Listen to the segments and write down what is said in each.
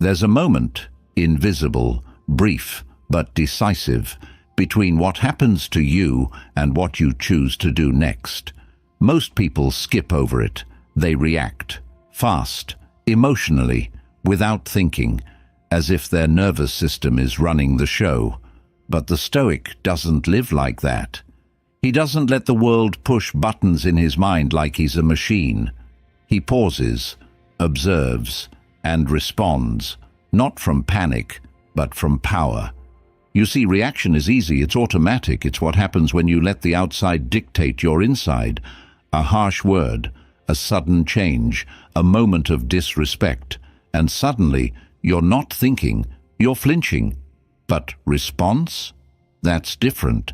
There's a moment, invisible, brief, but decisive, between what happens to you and what you choose to do next. Most people skip over it. They react, fast, emotionally, without thinking, as if their nervous system is running the show. But the Stoic doesn't live like that. He doesn't let the world push buttons in his mind like he's a machine. He pauses, observes, and responds, not from panic, but from power. You see, reaction is easy, it's automatic, it's what happens when you let the outside dictate your inside. A harsh word, a sudden change, a moment of disrespect, and suddenly you're not thinking, you're flinching. But response? That's different.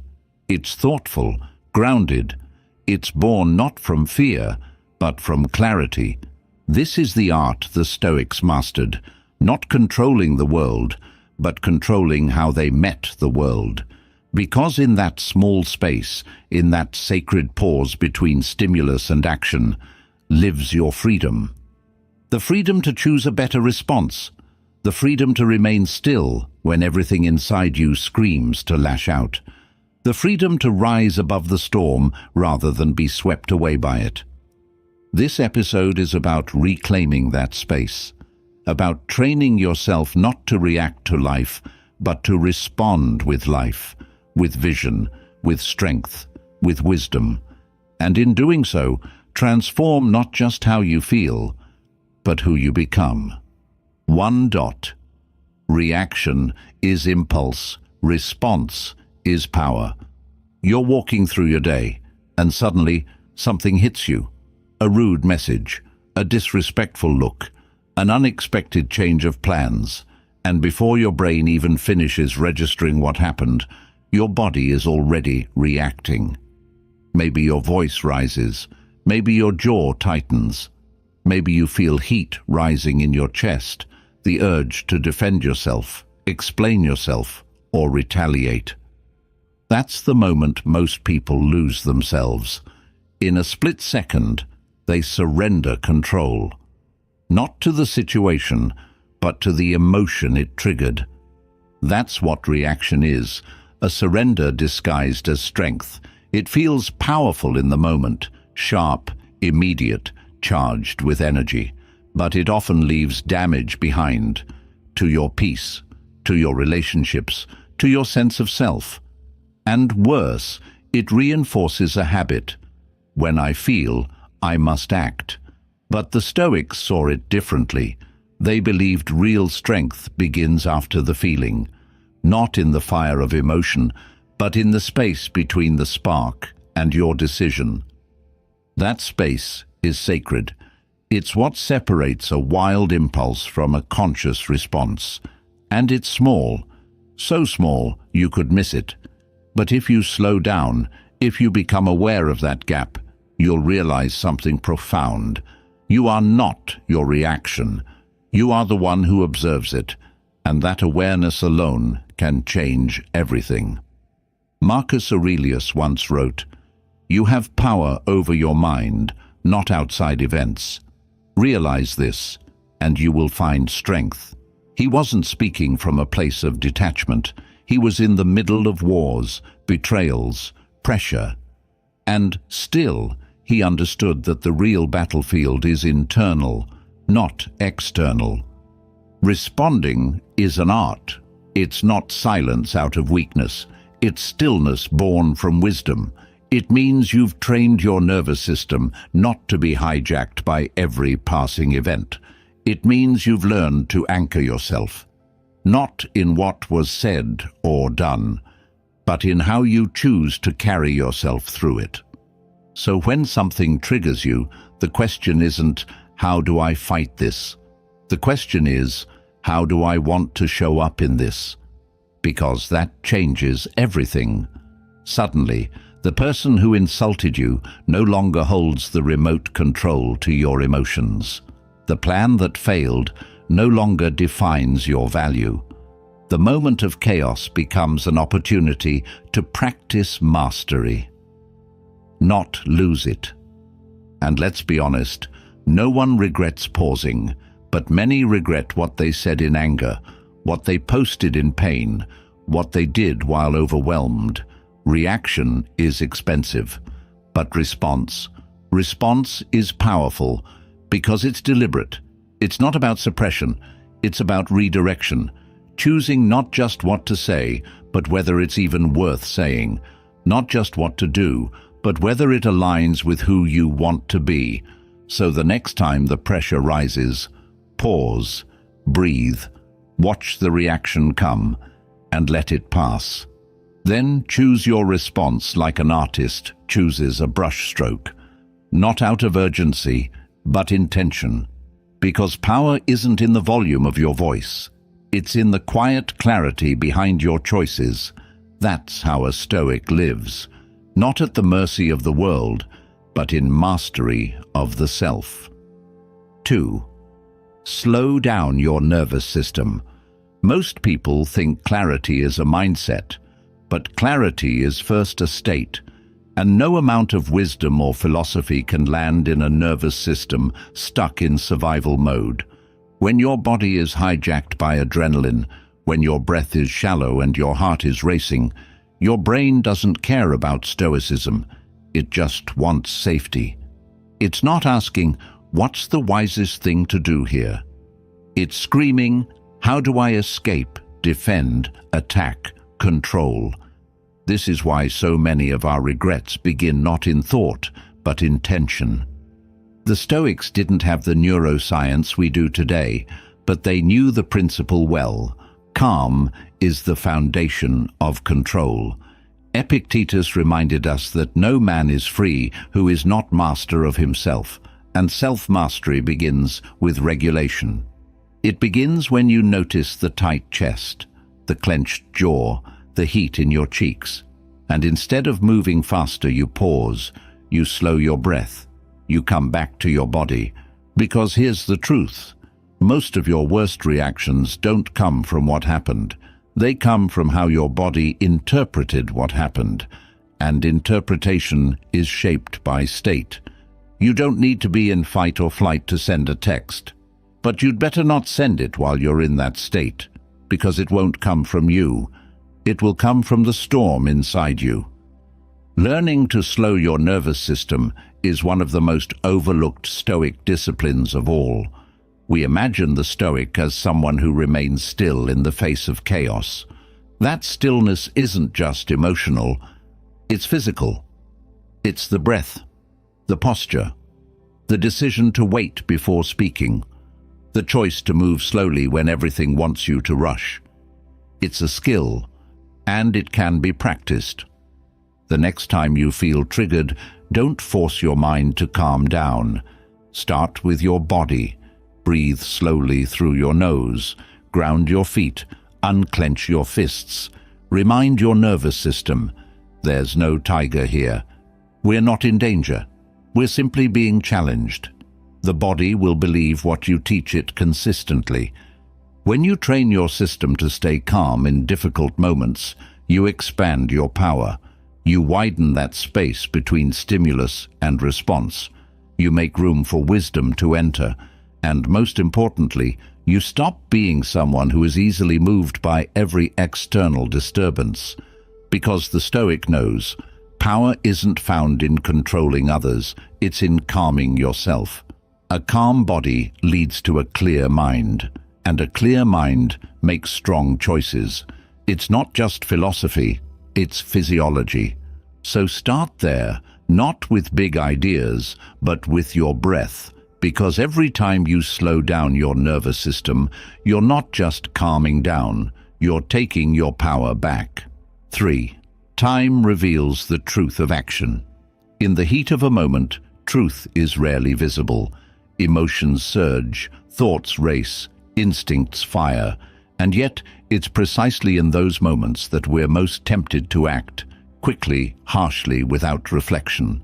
It's thoughtful, grounded. It's born not from fear, but from clarity. This is the art the Stoics mastered, not controlling the world, but controlling how they met the world. Because in that small space, in that sacred pause between stimulus and action, lives your freedom. The freedom to choose a better response, the freedom to remain still when everything inside you screams to lash out, the freedom to rise above the storm rather than be swept away by it. This episode is about reclaiming that space, about training yourself not to react to life, but to respond with life, with vision, with strength, with wisdom, and in doing so, transform not just how you feel, but who you become. Reaction is impulse, response is power. You're walking through your day, and suddenly something hits you. A rude message, a disrespectful look, an unexpected change of plans, and before your brain even finishes registering what happened, your body is already reacting. Maybe your voice rises, maybe your jaw tightens, maybe you feel heat rising in your chest, the urge to defend yourself, explain yourself, or retaliate. That's the moment most people lose themselves. In a split second, they surrender control. Not to the situation, but to the emotion it triggered. That's what reaction is, a surrender disguised as strength. It feels powerful in the moment, sharp, immediate, charged with energy, but it often leaves damage behind, to your peace, to your relationships, to your sense of self. And worse, it reinforces a habit. When I feel, I must act. But the Stoics saw it differently. They believed real strength begins after the feeling, not in the fire of emotion, but in the space between the spark and your decision. That space is sacred. It's what separates a wild impulse from a conscious response. And it's small, so small you could miss it. But if you slow down, if you become aware of that gap, you'll realize something profound. You are not your reaction. You are the one who observes it, and that awareness alone can change everything. Marcus Aurelius once wrote, "You have power over your mind, not outside events. Realize this, and you will find strength." He wasn't speaking from a place of detachment. He was in the middle of wars, betrayals, pressure. And still, he understood that the real battlefield is internal, not external. Responding is an art. It's not silence out of weakness. It's stillness born from wisdom. It means you've trained your nervous system not to be hijacked by every passing event. It means you've learned to anchor yourself, not in what was said or done, but in how you choose to carry yourself through it. So when something triggers you, the question isn't, how do I fight this? The question is, how do I want to show up in this? Because that changes everything. Suddenly, the person who insulted you no longer holds the remote control to your emotions. The plan that failed no longer defines your value. The moment of chaos becomes an opportunity to practice mastery, not lose it. And let's be honest, no one regrets pausing, but many regret what they said in anger, what they posted in pain, what they did while overwhelmed. Reaction is expensive, but response is powerful because it's deliberate. It's not about suppression, it's about redirection, choosing not just what to say, but whether it's even worth saying, not just what to do, but whether it aligns with who you want to be. So the next time the pressure rises, pause, breathe, watch the reaction come, and let it pass. Then choose your response like an artist chooses a brushstroke, not out of urgency, but intention. Because power isn't in the volume of your voice, it's in the quiet clarity behind your choices. That's how a Stoic lives, not at the mercy of the world, but in mastery of the self. 2. Slow down your nervous system. Most people think clarity is a mindset, but clarity is first a state, and no amount of wisdom or philosophy can land in a nervous system stuck in survival mode. When your body is hijacked by adrenaline, when your breath is shallow and your heart is racing, your brain doesn't care about stoicism. It just wants safety. It's not asking, what's the wisest thing to do here? It's screaming, how do I escape, defend, attack, control? This is why so many of our regrets begin not in thought, but in tension. The Stoics didn't have the neuroscience we do today, but they knew the principle well. Calm is the foundation of control. Epictetus reminded us that no man is free who is not master of himself, and self-mastery begins with regulation. It begins when you notice the tight chest, the clenched jaw, the heat in your cheeks, and instead of moving faster, you pause, you slow your breath, you come back to your body. Because here's the truth. Most of your worst reactions don't come from what happened. They come from how your body interpreted what happened, and interpretation is shaped by state. You don't need to be in fight or flight to send a text, but you'd better not send it while you're in that state, because it won't come from you. It will come from the storm inside you. Learning to slow your nervous system is one of the most overlooked Stoic disciplines of all. We imagine the Stoic as someone who remains still in the face of chaos. That stillness isn't just emotional, it's physical. It's the breath, the posture, the decision to wait before speaking, the choice to move slowly when everything wants you to rush. It's a skill, and it can be practiced. The next time you feel triggered, don't force your mind to calm down. Start with your body. Breathe slowly through your nose. Ground your feet. Unclench your fists. Remind your nervous system, there's no tiger here. We're not in danger. We're simply being challenged. The body will believe what you teach it consistently. When you train your system to stay calm in difficult moments, you expand your power. You widen that space between stimulus and response. You make room for wisdom to enter. And most importantly, you stop being someone who is easily moved by every external disturbance. Because the Stoic knows, power isn't found in controlling others, it's in calming yourself. A calm body leads to a clear mind, and a clear mind makes strong choices. It's not just philosophy, it's physiology. So start there, not with big ideas, but with your breath. Because every time you slow down your nervous system, you're not just calming down, you're taking your power back. 3. Time reveals the truth of action. In the heat of a moment, truth is rarely visible. Emotions surge, thoughts race, instincts fire, and yet it's precisely in those moments that we're most tempted to act, quickly, harshly, without reflection.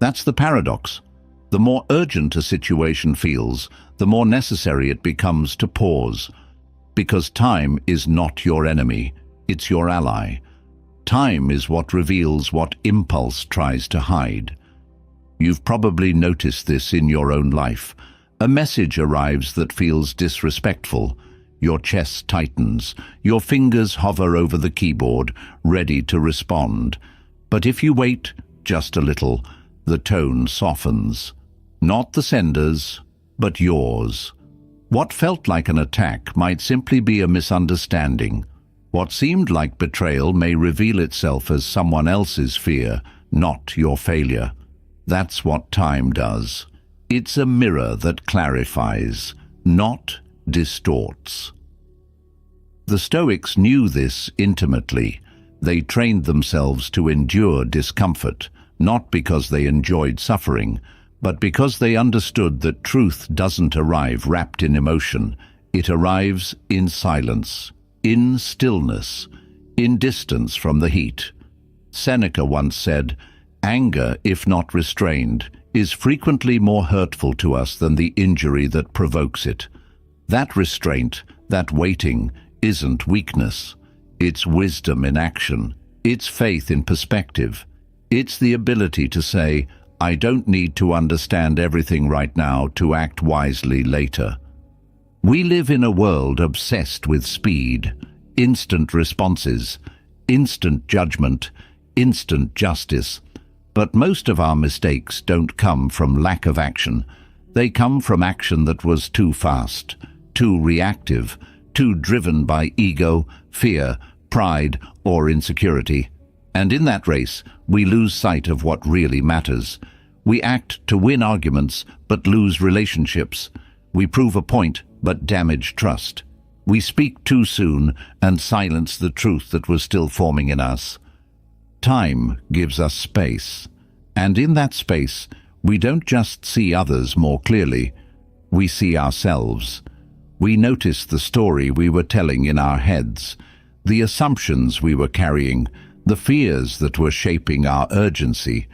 That's the paradox. The more urgent a situation feels, the more necessary it becomes to pause. Because time is not your enemy, it's your ally. Time is what reveals what impulse tries to hide. You've probably noticed this in your own life. A message arrives that feels disrespectful. Your chest tightens, your fingers hover over the keyboard, ready to respond. But if you wait just a little, the tone softens. Not the sender's, but yours. What felt like an attack might simply be a misunderstanding. What seemed like betrayal may reveal itself as someone else's fear, not your failure. That's what time does. It's a mirror that clarifies, not distorts. The Stoics knew this intimately. They trained themselves to endure discomfort, not because they enjoyed suffering, but because they understood that truth doesn't arrive wrapped in emotion. It arrives in silence, in stillness, in distance from the heat. Seneca once said, "Anger, if not restrained, is frequently more hurtful to us than the injury that provokes it." That restraint, that waiting, isn't weakness. It's wisdom in action. It's faith in perspective. It's the ability to say, "I don't need to understand everything right now to act wisely later." We live in a world obsessed with speed, instant responses, instant judgment, instant justice. But most of our mistakes don't come from lack of action. They come from action that was too fast, too reactive, too driven by ego, fear, pride, or insecurity. And in that race, we lose sight of what really matters. We act to win arguments, but lose relationships. We prove a point, but damage trust. We speak too soon and silence the truth that was still forming in us. Time gives us space. And in that space, we don't just see others more clearly, we see ourselves. We notice the story we were telling in our heads, the assumptions we were carrying, the fears that were shaping our urgency.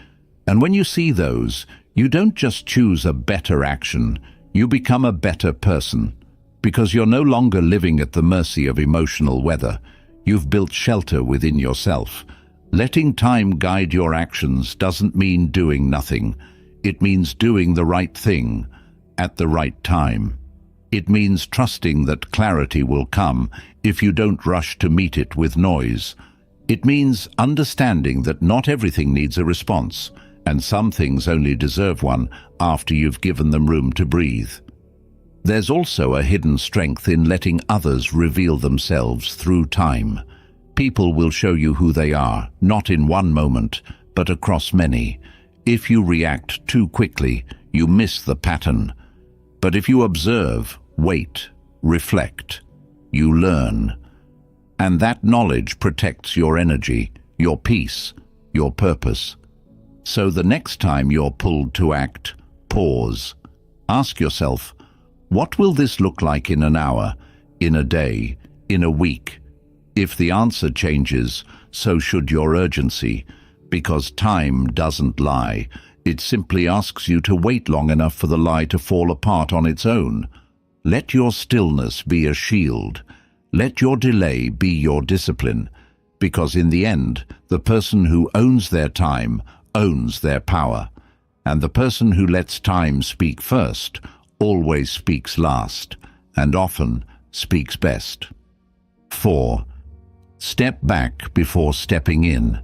And when you see those, you don't just choose a better action, you become a better person. Because you're no longer living at the mercy of emotional weather. You've built shelter within yourself. Letting time guide your actions doesn't mean doing nothing. It means doing the right thing at the right time. It means trusting that clarity will come if you don't rush to meet it with noise. It means understanding that not everything needs a response, and some things only deserve one after you've given them room to breathe. There's also a hidden strength in letting others reveal themselves through time. People will show you who they are, not in one moment, but across many. If you react too quickly, you miss the pattern. But if you observe, wait, reflect, you learn. And that knowledge protects your energy, your peace, your purpose. So the next time you're pulled to act, pause. Ask yourself, what will this look like in an hour, in a day, in a week? If the answer changes, so should your urgency, because time doesn't lie. It simply asks you to wait long enough for the lie to fall apart on its own. Let your stillness be a shield. Let your delay be your discipline, because in the end, the person who owns their time owns their power, and the person who lets time speak first always speaks last, and often speaks best. 4. Step back before stepping in.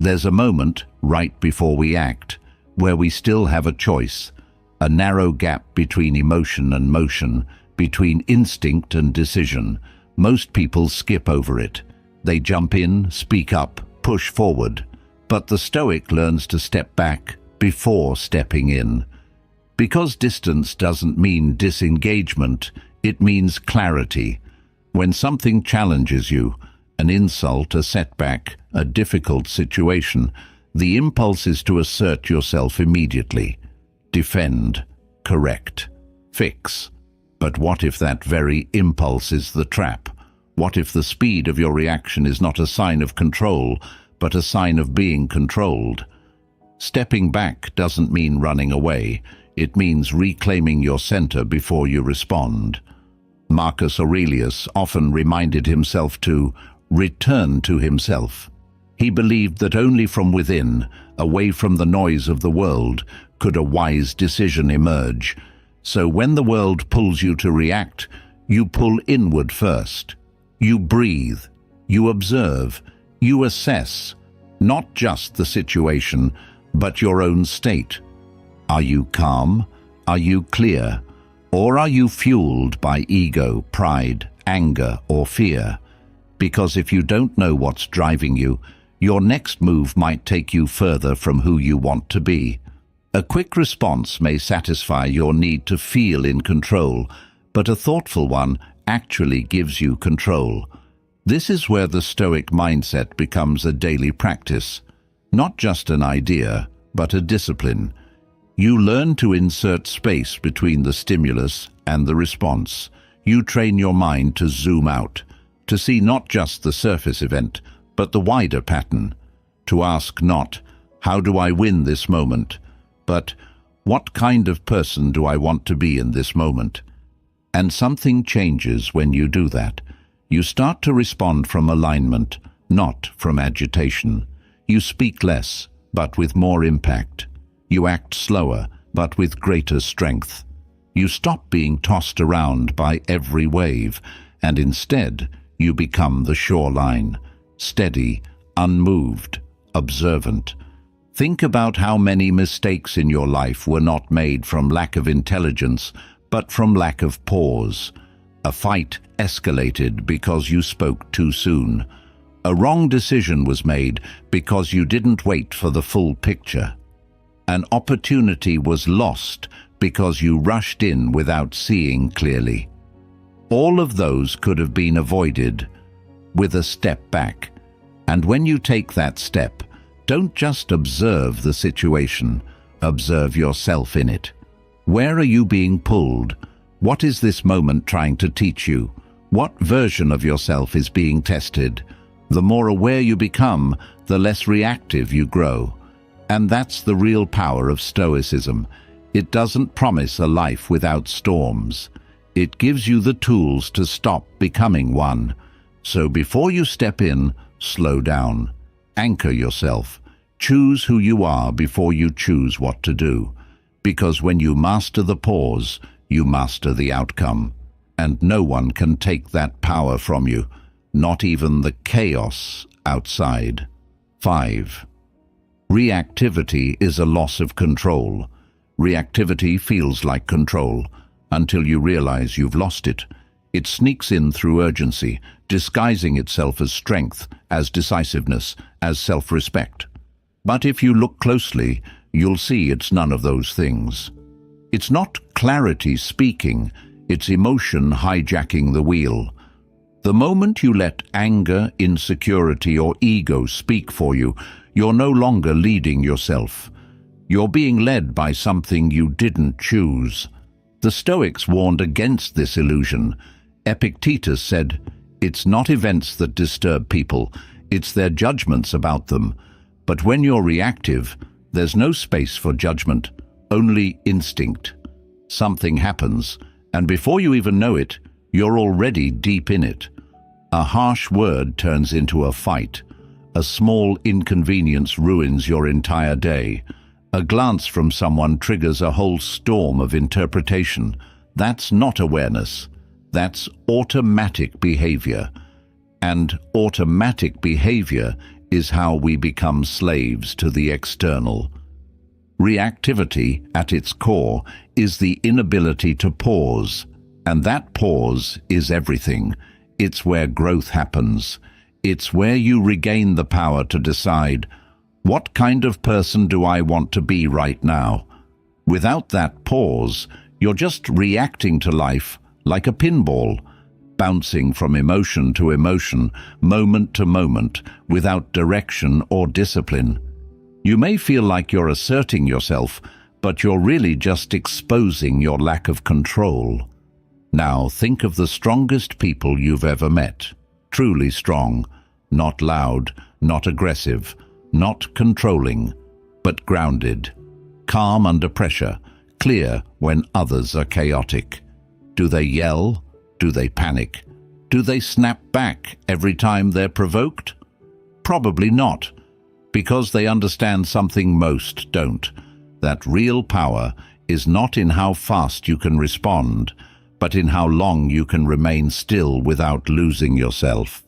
There's a moment, right before we act, where we still have a choice, a narrow gap between emotion and motion, between instinct and decision. Most people skip over it. They jump in, speak up, push forward. But the Stoic learns to step back before stepping in. Because distance doesn't mean disengagement, it means clarity. When something challenges you, an insult, a setback, a difficult situation, the impulse is to assert yourself immediately. Defend, correct, fix. But what if that very impulse is the trap? What if the speed of your reaction is not a sign of control, but a sign of being controlled? Stepping back doesn't mean running away. It means reclaiming your center before you respond. Marcus Aurelius often reminded himself to return to himself. He believed that only from within, away from the noise of the world, could a wise decision emerge. So when the world pulls you to react, you pull inward first. You breathe, you observe, you assess, not just the situation, but your own state. Are you calm? Are you clear? Or are you fueled by ego, pride, anger, or fear? Because if you don't know what's driving you, your next move might take you further from who you want to be. A quick response may satisfy your need to feel in control, but a thoughtful one actually gives you control. This is where the Stoic mindset becomes a daily practice, not just an idea, but a discipline. You learn to insert space between the stimulus and the response. You train your mind to zoom out, to see not just the surface event, but the wider pattern. To ask not, how do I win this moment? But, what kind of person do I want to be in this moment? And something changes when you do that. You start to respond from alignment, not from agitation. You speak less, but with more impact. You act slower, but with greater strength. You stop being tossed around by every wave, and instead, you become the shoreline, steady, unmoved, observant. Think about how many mistakes in your life were not made from lack of intelligence, but from lack of pause. A fight escalated because you spoke too soon. A wrong decision was made because you didn't wait for the full picture. An opportunity was lost because you rushed in without seeing clearly. All of those could have been avoided with a step back. And when you take that step, don't just observe the situation, observe yourself in it. Where are you being pulled? What is this moment trying to teach you? What version of yourself is being tested? The more aware you become, the less reactive you grow. And that's the real power of Stoicism. It doesn't promise a life without storms. It gives you the tools to stop becoming one. So before you step in, slow down. Anchor yourself. Choose who you are before you choose what to do. Because when you master the pause, you master the outcome. And no one can take that power from you, not even the chaos outside. 5. Reactivity is a loss of control. Reactivity feels like control until you realize you've lost it. It sneaks in through urgency, disguising itself as strength, as decisiveness, as self-respect. But if you look closely, you'll see it's none of those things. It's not clarity speaking, it's emotion hijacking the wheel. The moment you let anger, insecurity, or ego speak for you, you're no longer leading yourself. You're being led by something you didn't choose. The Stoics warned against this illusion. Epictetus said, "It's not events that disturb people, it's their judgments about them." But when you're reactive, there's no space for judgment, only instinct. Something happens, and before you even know it, you're already deep in it. A harsh word turns into a fight. A small inconvenience ruins your entire day. A glance from someone triggers a whole storm of interpretation. That's not awareness. That's automatic behavior. And automatic behavior is how we become slaves to the external. Reactivity, at its core, is the inability to pause. And that pause is everything. It's where growth happens. It's where you regain the power to decide, what kind of person do I want to be right now? Without that pause, you're just reacting to life like a pinball, bouncing from emotion to emotion, moment to moment, without direction or discipline. You may feel like you're asserting yourself, but you're really just exposing your lack of control. Now think of the strongest people you've ever met. Truly strong, not loud, not aggressive, not controlling, but grounded. Calm under pressure, clear when others are chaotic. Do they yell? Do they panic? Do they snap back every time they're provoked? Probably not, because they understand something most don't. That real power is not in how fast you can respond, but in how long you can remain still without losing yourself.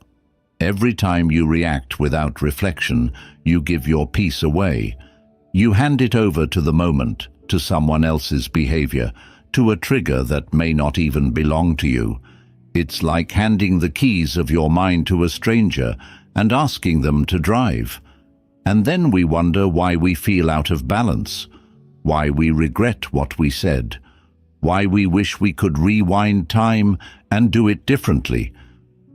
Every time you react without reflection, you give your peace away. You hand it over to the moment, to someone else's behavior, to a trigger that may not even belong to you. It's like handing the keys of your mind to a stranger and asking them to drive. And then we wonder why we feel out of balance, why we regret what we said, why we wish we could rewind time and do it differently.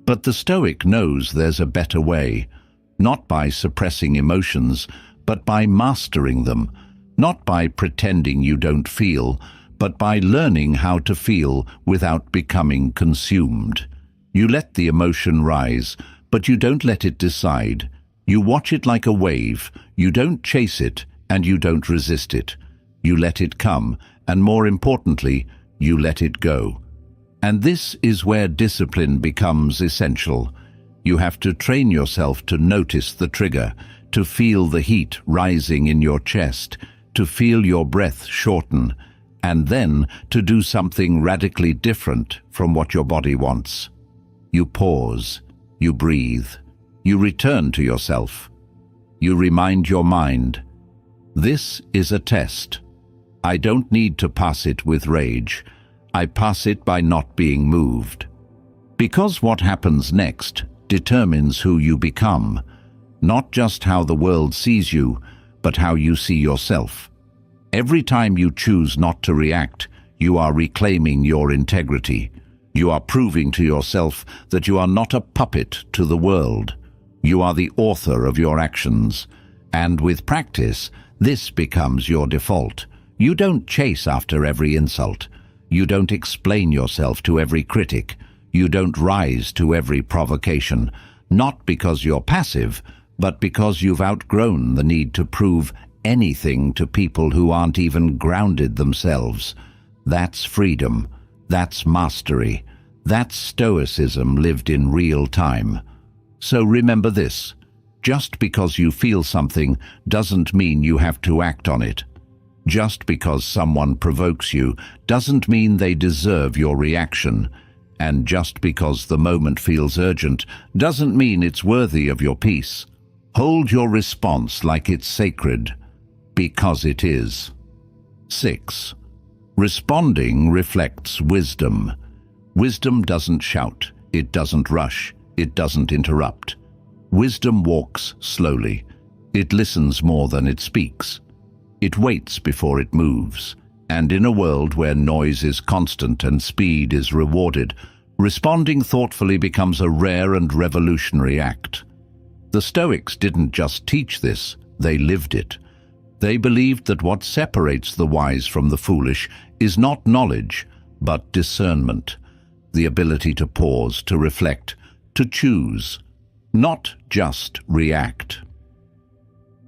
But the Stoic knows there's a better way, not by suppressing emotions, but by mastering them, not by pretending you don't feel, but by learning how to feel without becoming consumed. You let the emotion rise, but you don't let it decide. You watch it like a wave, you don't chase it, and you don't resist it. You let it come, and more importantly, you let it go. And this is where discipline becomes essential. You have to train yourself to notice the trigger, to feel the heat rising in your chest, to feel your breath shorten, and then to do something radically different from what your body wants. You pause, you breathe, you return to yourself. You remind your mind, this is a test. I don't need to pass it with rage. I pass it by not being moved. Because what happens next determines who you become, not just how the world sees you, but how you see yourself. Every time you choose not to react, you are reclaiming your integrity. You are proving to yourself that you are not a puppet to the world. You are the author of your actions. And with practice, this becomes your default. You don't chase after every insult. You don't explain yourself to every critic. You don't rise to every provocation, not because you're passive, but because you've outgrown the need to prove anything to people who aren't even grounded themselves. That's freedom. That's mastery. That's Stoicism lived in real time. So remember this. Just because you feel something doesn't mean you have to act on it. Just because someone provokes you doesn't mean they deserve your reaction. And just because the moment feels urgent doesn't mean it's worthy of your peace. Hold your response like it's sacred, because it is. 6. Responding reflects wisdom. Wisdom doesn't shout, it doesn't rush, it doesn't interrupt. Wisdom walks slowly. It listens more than it speaks. It waits before it moves. And in a world where noise is constant and speed is rewarded, responding thoughtfully becomes a rare and revolutionary act. The Stoics didn't just teach this, they lived it. They believed that what separates the wise from the foolish is not knowledge, but discernment, the ability to pause, to reflect, to choose, not just react.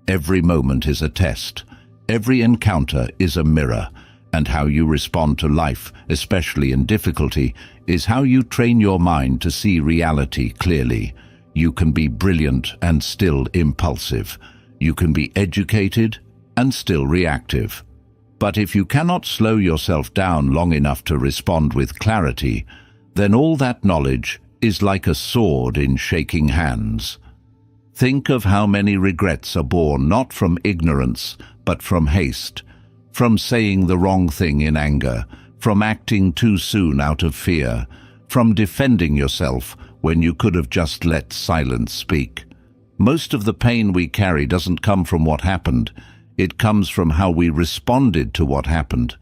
Every moment is a test. Every encounter is a mirror, and how you respond to life, especially in difficulty, is how you train your mind to see reality clearly. You can be brilliant and still impulsive. You can be educated and still reactive. But if you cannot slow yourself down long enough to respond with clarity, then all that knowledge is like a sword in shaking hands. Think of how many regrets are born not from ignorance, but from haste, from saying the wrong thing in anger, from acting too soon out of fear, from defending yourself when you could have just let silence speak. Most of the pain we carry doesn't come from what happened. It comes from how we responded to what happened.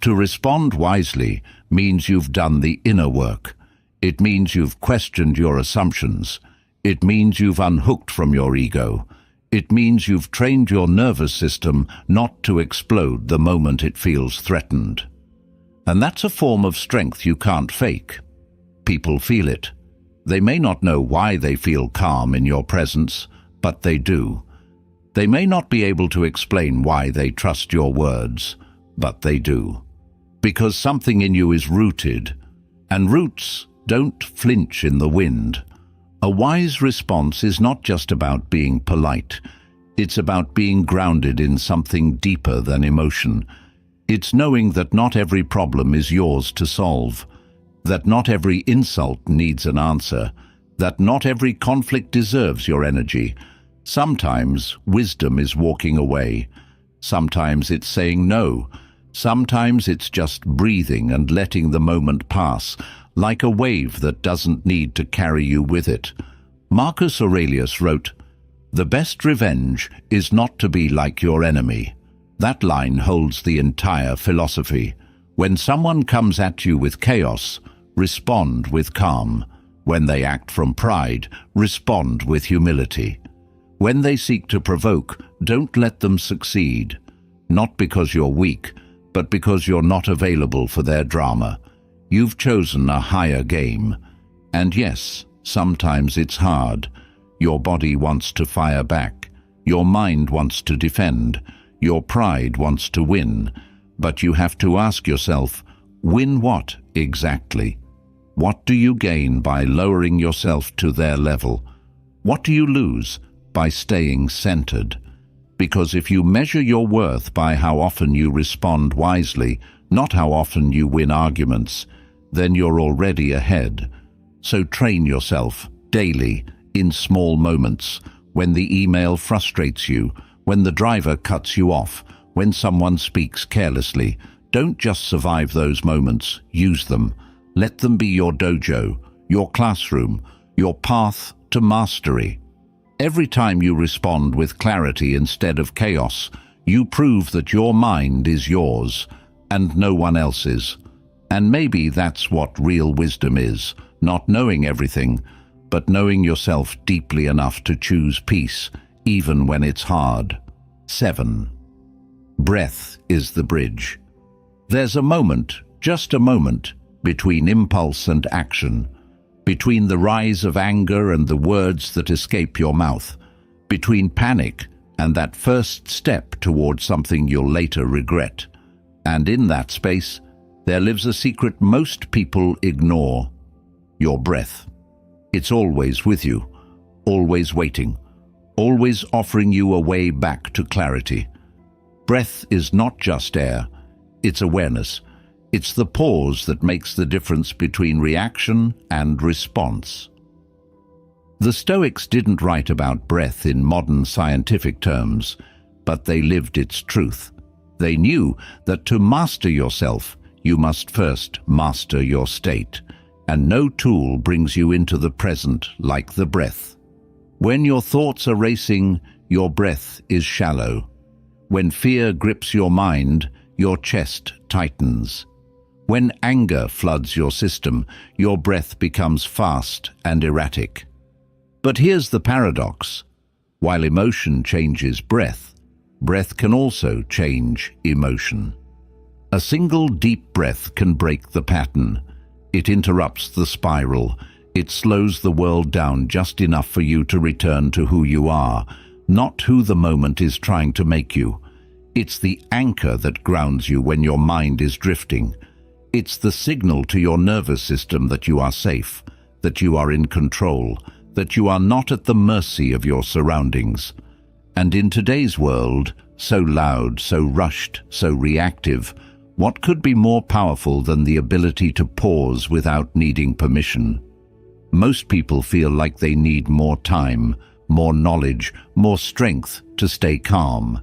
To respond wisely means you've done the inner work. It means you've questioned your assumptions. It means you've unhooked from your ego. It means you've trained your nervous system not to explode the moment it feels threatened. And that's a form of strength you can't fake. People feel it. They may not know why they feel calm in your presence, but they do. They may not be able to explain why they trust your words, but they do. Because something in you is rooted, and roots don't flinch in the wind. A wise response is not just about being polite. It's about being grounded in something deeper than emotion. It's knowing that not every problem is yours to solve, that not every insult needs an answer, that not every conflict deserves your energy. Sometimes wisdom is walking away. Sometimes it's saying no. Sometimes it's just breathing and letting the moment pass, like a wave that doesn't need to carry you with it. Marcus Aurelius wrote, "The best revenge is not to be like your enemy." That line holds the entire philosophy. When someone comes at you with chaos, respond with calm. When they act from pride, respond with humility. When they seek to provoke, don't let them succeed. Not because you're weak, but because you're not available for their drama. You've chosen a higher game. And yes, sometimes it's hard. Your body wants to fire back. Your mind wants to defend. Your pride wants to win. But you have to ask yourself, win what exactly? What do you gain by lowering yourself to their level? What do you lose by staying centered? Because if you measure your worth by how often you respond wisely, not how often you win arguments, then you're already ahead. So train yourself daily in small moments, when the email frustrates you, when the driver cuts you off, when someone speaks carelessly. Don't just survive those moments, use them. Let them be your dojo, your classroom, your path to mastery. Every time you respond with clarity instead of chaos, you prove that your mind is yours and no one else's. And maybe that's what real wisdom is, not knowing everything, but knowing yourself deeply enough to choose peace, even when it's hard. 7. Breath is the bridge. There's a moment, just a moment, between impulse and action, between the rise of anger and the words that escape your mouth, between panic and that first step toward something you'll later regret. And in that space, there lives a secret most people ignore: your breath. It's always with you, always waiting, always offering you a way back to clarity. Breath is not just air, it's awareness. It's the pause that makes the difference between reaction and response. The Stoics didn't write about breath in modern scientific terms, but they lived its truth. They knew that to master yourself, you must first master your state, and no tool brings you into the present like the breath. When your thoughts are racing, your breath is shallow. When fear grips your mind, your chest tightens. When anger floods your system, your breath becomes fast and erratic. But here's the paradox. While emotion changes breath, breath can also change emotion. A single deep breath can break the pattern. It interrupts the spiral. It slows the world down just enough for you to return to who you are, not who the moment is trying to make you. It's the anchor that grounds you when your mind is drifting. It's the signal to your nervous system that you are safe, that you are in control, that you are not at the mercy of your surroundings. And in today's world, so loud, so rushed, so reactive, what could be more powerful than the ability to pause without needing permission? Most people feel like they need more time, more knowledge, more strength to stay calm.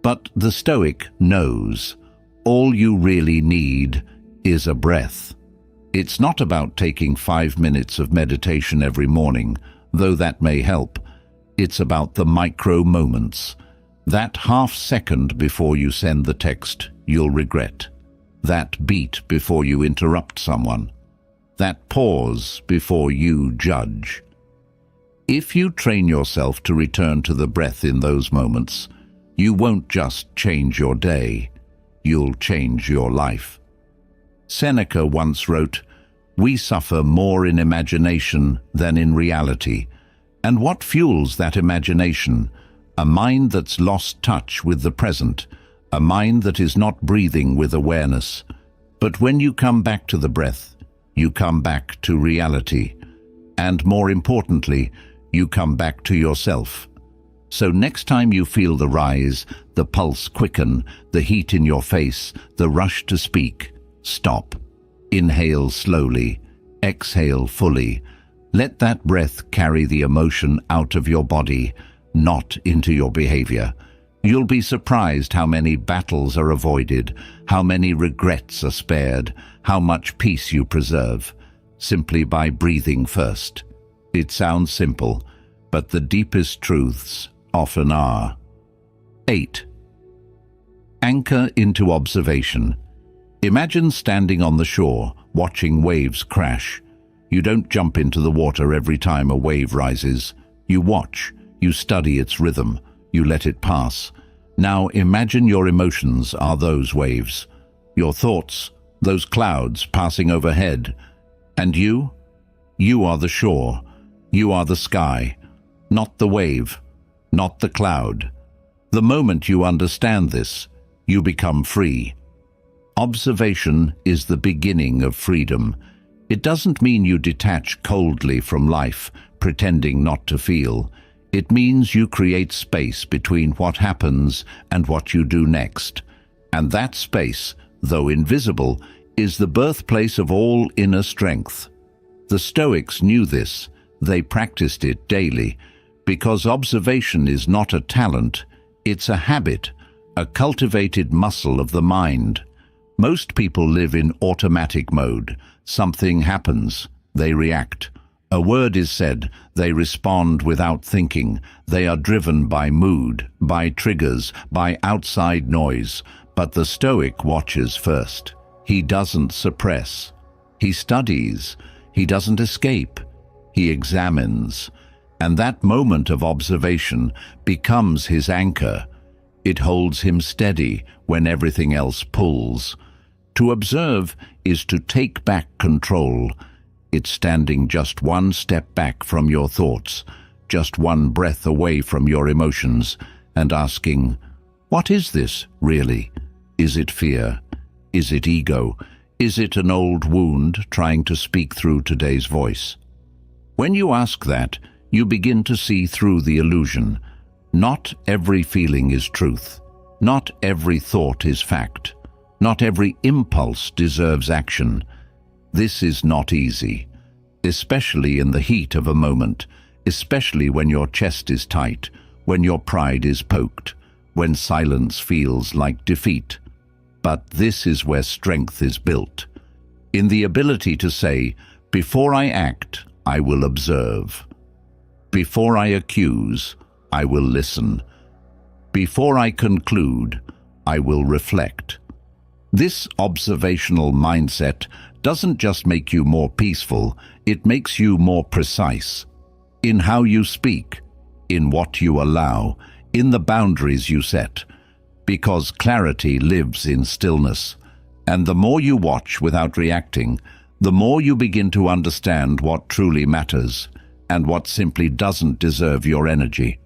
But the Stoic knows all you really need is a breath. It's not about taking 5 minutes of meditation every morning, though that may help. It's about the micro moments. That half second before you send the text you'll regret. That beat before you interrupt someone. That pause before you judge. If you train yourself to return to the breath in those moments, you won't just change your day, you'll change your life. Seneca once wrote, "We suffer more in imagination than in reality." And what fuels that imagination? A mind that's lost touch with the present, a mind that is not breathing with awareness. But when you come back to the breath, you come back to reality. And more importantly, you come back to yourself. So next time you feel the rise, the pulse quicken, the heat in your face, the rush to speak, stop. Inhale slowly, exhale fully. Let that breath carry the emotion out of your body, not into your behavior. You'll be surprised how many battles are avoided, how many regrets are spared, how much peace you preserve, simply by breathing first. It sounds simple, but the deepest truths often are. 8. Anchor into observation. Imagine standing on the shore, watching waves crash. You don't jump into the water every time a wave rises. You watch, you study its rhythm, you let it pass. Now imagine your emotions are those waves, your thoughts, those clouds passing overhead. And you? You are the shore, you are the sky, not the wave, not the cloud. The moment you understand this, you become free. Observation is the beginning of freedom. It doesn't mean you detach coldly from life, pretending not to feel. It means you create space between what happens and what you do next. And that space, though invisible, is the birthplace of all inner strength. The Stoics knew this. They practiced it daily, because observation is not a talent, it's a habit, a cultivated muscle of the mind. Most people live in automatic mode. Something happens, they react. A word is said, they respond without thinking. They are driven by mood, by triggers, by outside noise. But the Stoic watches first. He doesn't suppress. He studies. He doesn't escape. He examines. And that moment of observation becomes his anchor. It holds him steady when everything else pulls. To observe is to take back control. It's standing just one step back from your thoughts, just one breath away from your emotions, and asking, what is this, really? Is it fear? Is it ego? Is it an old wound trying to speak through today's voice? When you ask that, you begin to see through the illusion. Not every feeling is truth. Not every thought is fact. Not every impulse deserves action. This is not easy, especially in the heat of a moment, especially when your chest is tight, when your pride is poked, when silence feels like defeat. But this is where strength is built, in the ability to say, before I act, I will observe. Before I accuse, I will listen. Before I conclude, I will reflect. This observational mindset doesn't just make you more peaceful, it makes you more precise. In how you speak, in what you allow, in the boundaries you set. Because clarity lives in stillness. And the more you watch without reacting, the more you begin to understand what truly matters and what simply doesn't deserve your energy.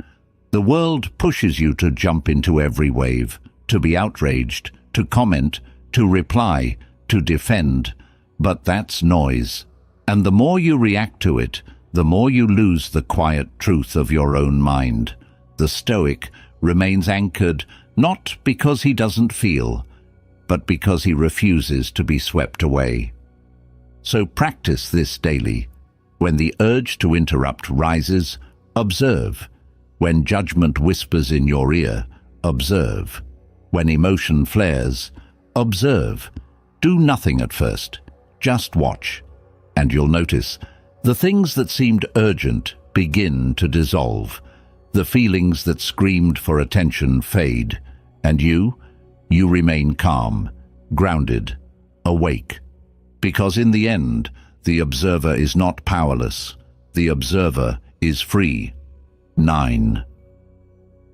The world pushes you to jump into every wave, to be outraged, to comment, to reply, to defend. But that's noise. And the more you react to it, the more you lose the quiet truth of your own mind. The Stoic remains anchored not because he doesn't feel, but because he refuses to be swept away. So practice this daily. When the urge to interrupt rises, observe. When judgment whispers in your ear, observe. When emotion flares, observe. Do nothing at first. Just watch. And you'll notice the things that seemed urgent begin to dissolve. The feelings that screamed for attention fade. And you remain calm, grounded, awake. Because in the end, the observer is not powerless. The observer is free. 9.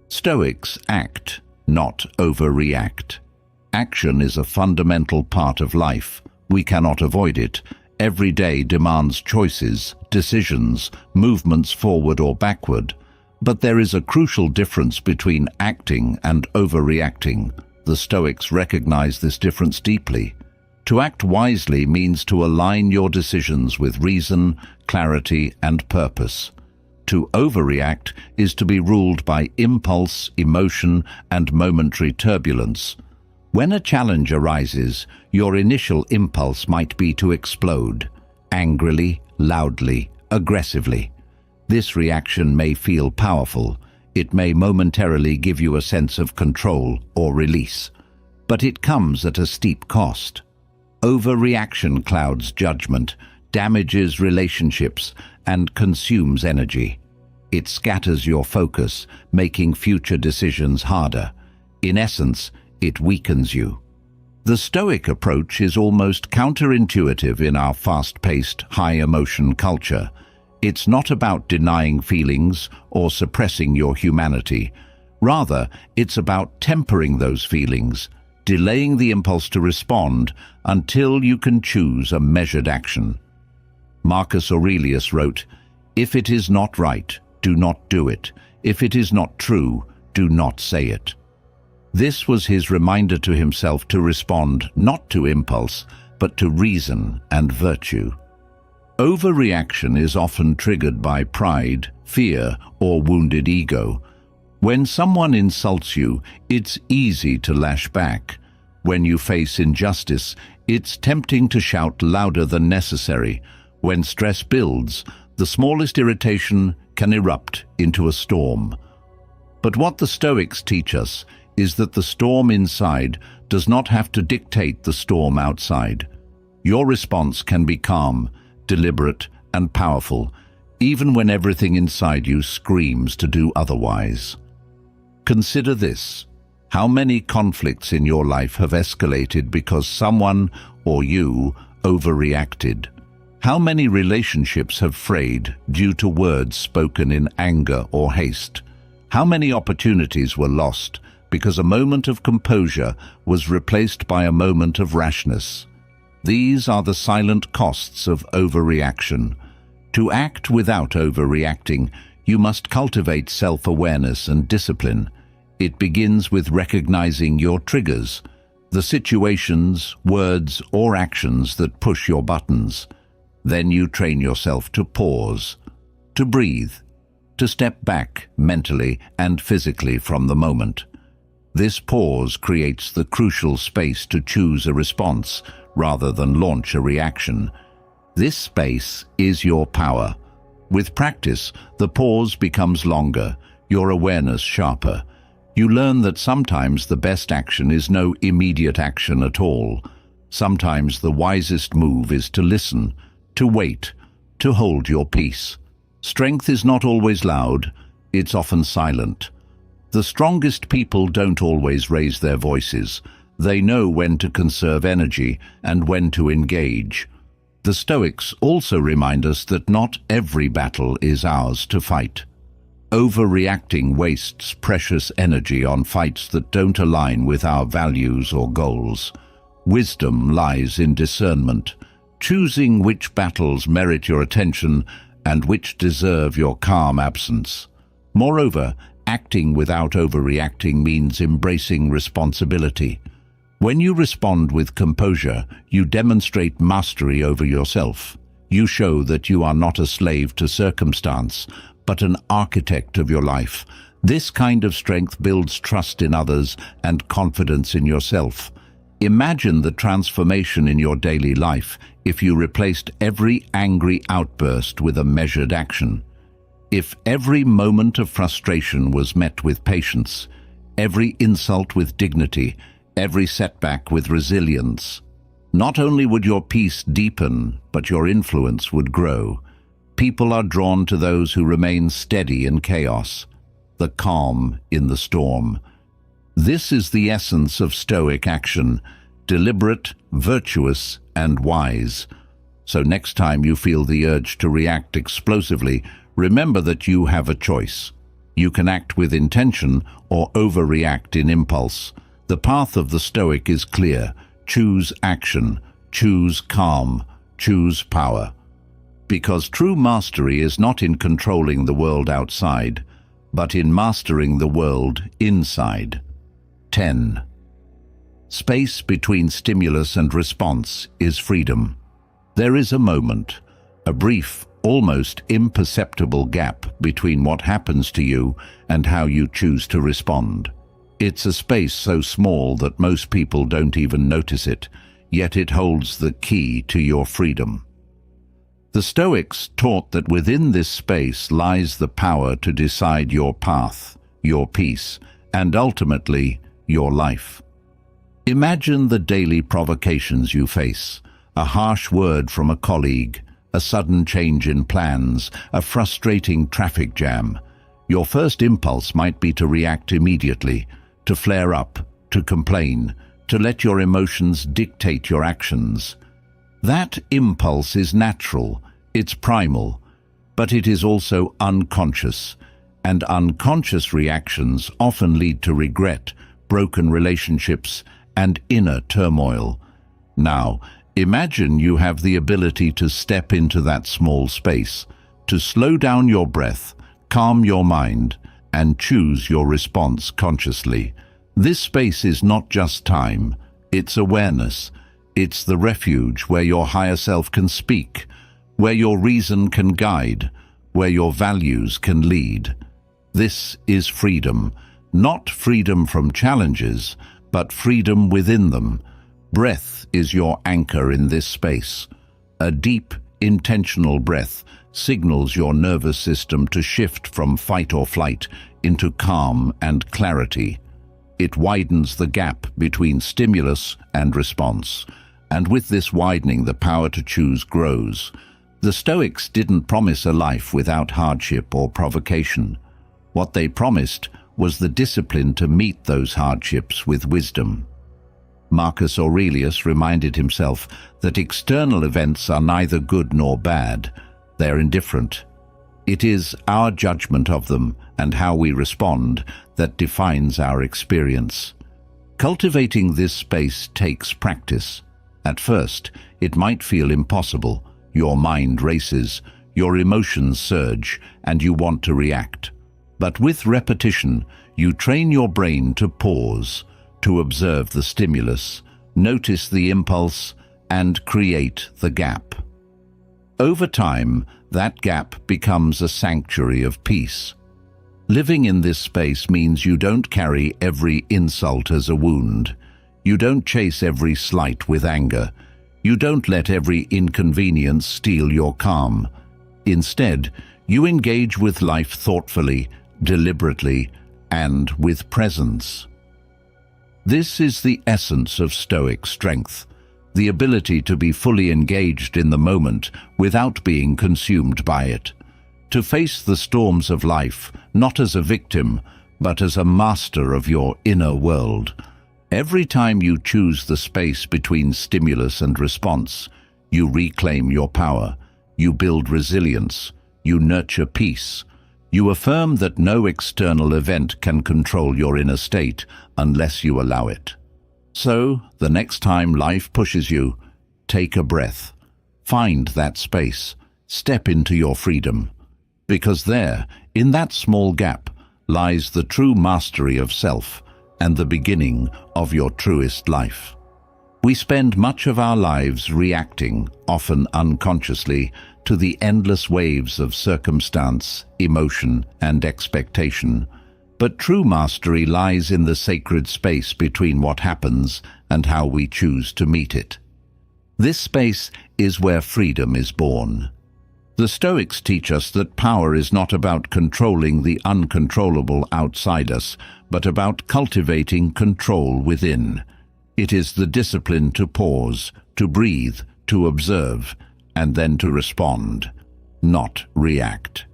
Stoics act, not overreact. Action is a fundamental part of life. We cannot avoid it. Every day demands choices, decisions, movements forward or backward. But there is a crucial difference between acting and overreacting. The Stoics recognize this difference deeply. To act wisely means to align your decisions with reason, clarity, and purpose. To overreact is to be ruled by impulse, emotion, and momentary turbulence. When a challenge arises, your initial impulse might be to explode, angrily, loudly, aggressively. This reaction may feel powerful. It may momentarily give you a sense of control or release, but it comes at a steep cost. Overreaction clouds judgment, damages relationships, and consumes energy. It scatters your focus, making future decisions harder. In essence, it weakens you. The Stoic approach is almost counterintuitive in our fast-paced, high-emotion culture. It's not about denying feelings or suppressing your humanity. Rather, it's about tempering those feelings, delaying the impulse to respond until you can choose a measured action. Marcus Aurelius wrote, "If it is not right, do not do it. If it is not true, do not say it." This was his reminder to himself to respond not to impulse, but to reason and virtue. Overreaction is often triggered by pride, fear, or wounded ego. When someone insults you, it's easy to lash back. When you face injustice, it's tempting to shout louder than necessary. When stress builds, the smallest irritation can erupt into a storm. But what the Stoics teach us is that the storm inside does not have to dictate the storm outside. Your response can be calm, deliberate, and powerful, even when everything inside you screams to do otherwise. Consider this. How many conflicts in your life have escalated because someone or you overreacted? How many relationships have frayed due to words spoken in anger or haste? How many opportunities were lost because a moment of composure was replaced by a moment of rashness? These are the silent costs of overreaction. To act without overreacting, you must cultivate self-awareness and discipline. It begins with recognizing your triggers, the situations, words, or actions that push your buttons. Then you train yourself to pause, to breathe, to step back mentally and physically from the moment. This pause creates the crucial space to choose a response rather than launch a reaction. This space is your power. With practice, the pause becomes longer, your awareness sharper. You learn that sometimes the best action is no immediate action at all. Sometimes the wisest move is to listen, to wait, to hold your peace. Strength is not always loud, it's often silent. The strongest people don't always raise their voices. They know when to conserve energy and when to engage. The Stoics also remind us that not every battle is ours to fight. Overreacting wastes precious energy on fights that don't align with our values or goals. Wisdom lies in discernment, choosing which battles merit your attention and which deserve your calm absence. Moreover, acting without overreacting means embracing responsibility. When you respond with composure, you demonstrate mastery over yourself. You show that you are not a slave to circumstance, but an architect of your life. This kind of strength builds trust in others and confidence in yourself. Imagine the transformation in your daily life if you replaced every angry outburst with a measured action. If every moment of frustration was met with patience, every insult with dignity, every setback with resilience, not only would your peace deepen, but your influence would grow. People are drawn to those who remain steady in chaos, the calm in the storm. This is the essence of Stoic action, deliberate, virtuous, and wise. So next time you feel the urge to react explosively, remember that you have a choice. You can act with intention or overreact in impulse. The path of the Stoic is clear. Choose action, choose calm, choose power. Because true mastery is not in controlling the world outside, but in mastering the world inside. 10. Space between stimulus and response is freedom. There is a moment, a brief, almost imperceptible gap between what happens to you and how you choose to respond. It's a space so small that most people don't even notice it, yet it holds the key to your freedom. The Stoics taught that within this space lies the power to decide your path, your peace, and ultimately, your life. Imagine the daily provocations you face: a harsh word from a colleague, a sudden change in plans, a frustrating traffic jam. Your first impulse might be to react immediately, to flare up, to complain, to let your emotions dictate your actions. That impulse is natural, it's primal, but it is also unconscious, and unconscious reactions often lead to regret, broken relationships, and inner turmoil. Now, imagine you have the ability to step into that small space, to slow down your breath, calm your mind, and choose your response consciously. This space is not just time, it's awareness. It's the refuge where your higher self can speak, where your reason can guide, where your values can lead. This is freedom, not freedom from challenges, but freedom within them. Breath is your anchor in this space. A deep, intentional breath signals your nervous system to shift from fight or flight into calm and clarity. It widens the gap between stimulus and response, and with this widening, the power to choose grows. The Stoics didn't promise a life without hardship or provocation. What they promised was the discipline to meet those hardships with wisdom. Marcus Aurelius reminded himself that external events are neither good nor bad, they're indifferent. It is our judgment of them and how we respond that defines our experience. Cultivating this space takes practice. At first, it might feel impossible. Your mind races, your emotions surge, and you want to react. But with repetition, you train your brain to pause, to observe the stimulus, notice the impulse, and create the gap. Over time, that gap becomes a sanctuary of peace. Living in this space means you don't carry every insult as a wound. You don't chase every slight with anger. You don't let every inconvenience steal your calm. Instead, you engage with life thoughtfully, deliberately, and with presence. This is the essence of Stoic strength, the ability to be fully engaged in the moment without being consumed by it, to face the storms of life not as a victim, but as a master of your inner world. Every time you choose the space between stimulus and response, you reclaim your power, you build resilience, you nurture peace, you affirm that no external event can control your inner state unless you allow it. So, the next time life pushes you, take a breath. Find that space. Step into your freedom. Because there, in that small gap, lies the true mastery of self and the beginning of your truest life. We spend much of our lives reacting, often unconsciously, to the endless waves of circumstance, emotion, and expectation. But true mastery lies in the sacred space between what happens and how we choose to meet it. This space is where freedom is born. The Stoics teach us that power is not about controlling the uncontrollable outside us, but about cultivating control within. It is the discipline to pause, to breathe, to observe, and then to respond, not react.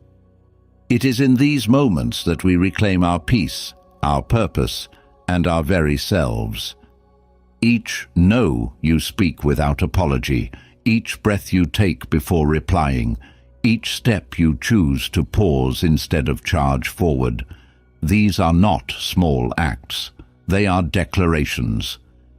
It is in these moments that we reclaim our peace, our purpose, and our very selves. Each no you speak without apology, each breath you take before replying, each step you choose to pause instead of charge forward. These are not small acts. They are declarations.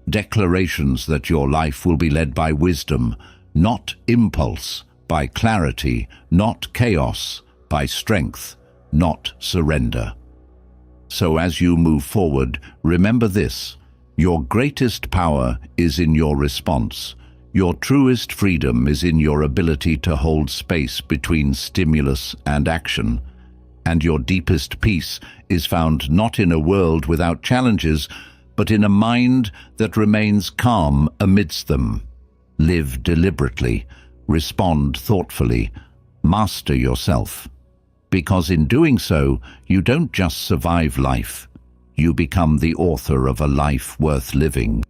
Declarations that your life will be led by wisdom, not impulse, by clarity, not chaos, by strength, not surrender. So as you move forward, remember this: your greatest power is in your response. Your truest freedom is in your ability to hold space between stimulus and action, and your deepest peace is found not in a world without challenges, but in a mind that remains calm amidst them. Live deliberately, respond thoughtfully, master yourself. Because in doing so, you don't just survive life, you become the author of a life worth living.